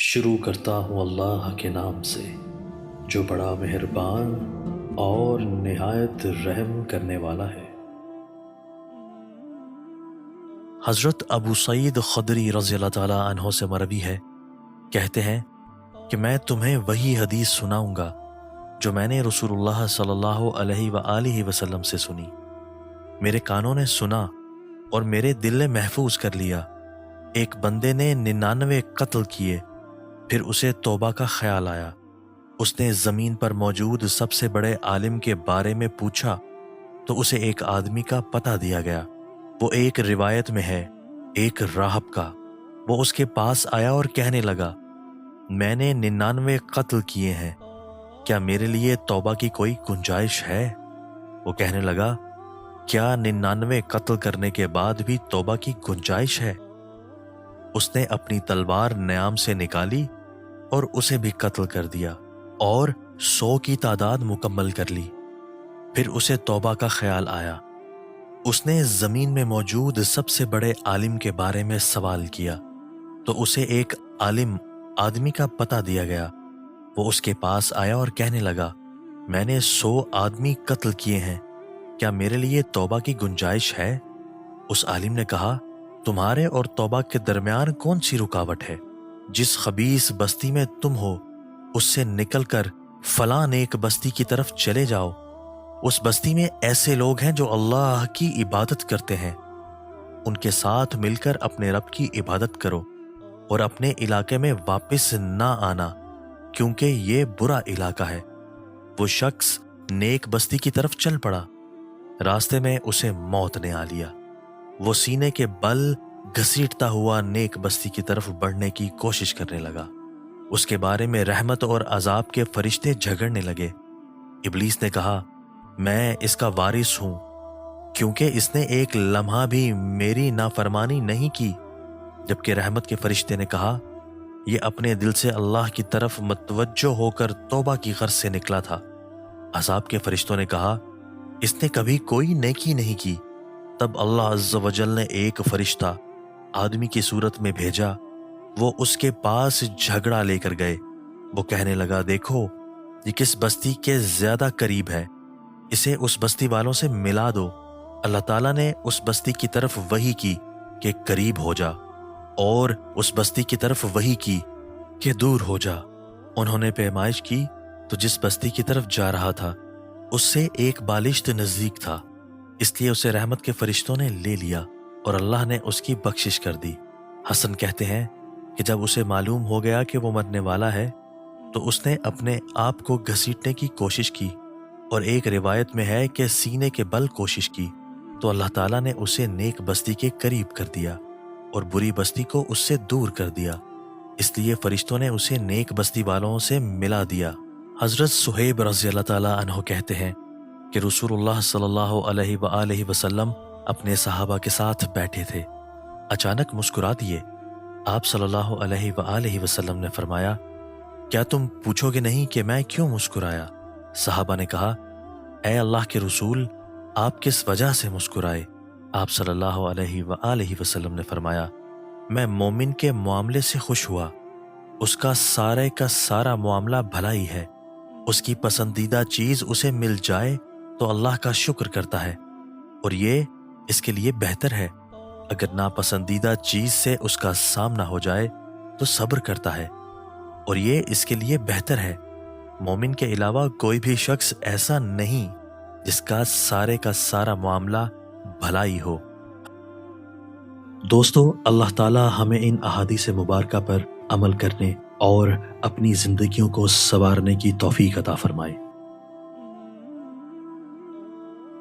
شروع کرتا ہوں اللہ کے نام سے جو بڑا مہربان اور نہایت رحم کرنے والا ہے۔ حضرت ابو سعید خدری رضی اللہ تعالیٰ عنہ سے مروی ہے، کہتے ہیں کہ میں تمہیں وہی حدیث سناؤں گا جو میں نے رسول اللہ صلی اللہ علیہ وآلہ وسلم سے سنی۔ میرے کانوں نے سنا اور میرے دل نے محفوظ کر لیا۔ ایک بندے نے 99 قتل کیے، پھر اسے توبہ کا خیال آیا۔ اس نے زمین پر موجود سب سے بڑے عالم کے بارے میں پوچھا تو اسے ایک آدمی کا پتہ دیا گیا۔ وہ ایک روایت میں ہے ایک راہب کا۔ وہ اس کے پاس آیا اور کہنے لگا، میں نے 99 قتل کیے ہیں، کیا میرے لیے توبہ کی کوئی گنجائش ہے؟ وہ کہنے لگا، کیا 99 قتل کرنے کے بعد بھی توبہ کی گنجائش ہے؟ اس نے اپنی تلوار نیام سے نکالی اور اسے بھی قتل کر دیا اور 100 کی تعداد مکمل کر لی۔ پھر اسے توبہ کا خیال آیا۔ اس نے زمین میں موجود سب سے بڑے عالم کے بارے میں سوال کیا تو اسے ایک عالم آدمی کا پتہ دیا گیا۔ وہ اس کے پاس آیا اور کہنے لگا، میں نے 100 آدمی قتل کیے ہیں، کیا میرے لیے توبہ کی گنجائش ہے؟ اس عالم نے کہا، تمہارے اور توبہ کے درمیان کون سی رکاوٹ ہے؟ جس خبیث بستی میں تم ہو اس سے نکل کر فلاں نیک بستی کی طرف چلے جاؤ۔ اس بستی میں ایسے لوگ ہیں جو اللہ کی عبادت کرتے ہیں، ان کے ساتھ مل کر اپنے رب کی عبادت کرو اور اپنے علاقے میں واپس نہ آنا، کیونکہ یہ برا علاقہ ہے۔ وہ شخص نیک بستی کی طرف چل پڑا۔ راستے میں اسے موت نے آ لیا۔ وہ سینے کے بل گھسیٹتا ہوا نیک بستی کی طرف بڑھنے کی کوشش کرنے لگا۔ اس کے بارے میں رحمت اور عذاب کے فرشتے جھگڑنے لگے۔ ابلیس نے کہا، میں اس کا وارث ہوں، کیونکہ اس نے ایک لمحہ بھی میری نافرمانی نہیں کی۔ جبکہ رحمت کے فرشتے نے کہا، یہ اپنے دل سے اللہ کی طرف متوجہ ہو کر توبہ کی غرض سے نکلا تھا۔ عذاب کے فرشتوں نے کہا، اس نے کبھی کوئی نیکی نہیں کی۔ تب اللہ عز و جل نے ایک فرشتہ آدمی کی صورت میں بھیجا۔ وہ اس کے پاس جھگڑا لے کر گئے۔ وہ کہنے لگا، دیکھو یہ کس بستی کے زیادہ قریب ہے، اسے اس بستی والوں سے ملا دو۔ اللہ تعالیٰ نے اس بستی کی طرف وحی کی کہ قریب ہو جا، اور اس بستی کی طرف وحی کی کہ دور ہو جا۔ انہوں نے پیمائش کی تو جس بستی کی طرف جا رہا تھا اس سے ایک بالشت نزدیک تھا، اس لیے اسے رحمت کے فرشتوں نے لے لیا اور اللہ نے اس کی بخشش کر دی۔ حسن کہتے ہیں کہ جب اسے معلوم ہو گیا کہ وہ مرنے والا ہے تو اس نے اپنے آپ کو گھسیٹنے کی کوشش کی، اور ایک روایت میں ہے کہ سینے کے بل کوشش کی تو اللہ تعالیٰ نے اسے نیک بستی کے قریب کر دیا اور بری بستی کو اس سے دور کر دیا، اس لیے فرشتوں نے اسے نیک بستی والوں سے ملا دیا۔ حضرت صہیب رضی اللہ تعالیٰ عنہ کہتے ہیں کہ رسول اللہ صلی اللہ علیہ وآلہ وسلم اپنے صحابہ کے ساتھ بیٹھے تھے، اچانک مسکرا دیے۔ آپ صلی اللہ علیہ وآلہ وسلم نے فرمایا، کیا تم پوچھو گے نہیں کہ میں کیوں مسکرایا؟ صحابہ نے کہا، اے اللہ کے رسول، آپ کس وجہ سے مسکرائے؟ آپ صلی اللہ علیہ وآلہ وسلم نے فرمایا، میں مومن کے معاملے سے خوش ہوا، اس کا سارے کا سارا معاملہ بھلائی ہے، اس کی پسندیدہ چیز اسے مل جائے تو اللہ کا شکر کرتا ہے، اور یہ اس کے لیے بہتر ہے۔ اگر ناپسندیدہ چیز سے اس کا سامنا ہو جائے تو صبر کرتا ہے، اور یہ اس کے لیے بہتر ہے۔ مومن کے علاوہ کوئی بھی شخص ایسا نہیں جس کا سارا معاملہ بھلائی ہو۔ دوستو، اللہ تعالی ہمیں ان احادیث مبارکہ پر عمل کرنے اور اپنی زندگیوں کو سنوارنے کی توفیق عطا فرمائے۔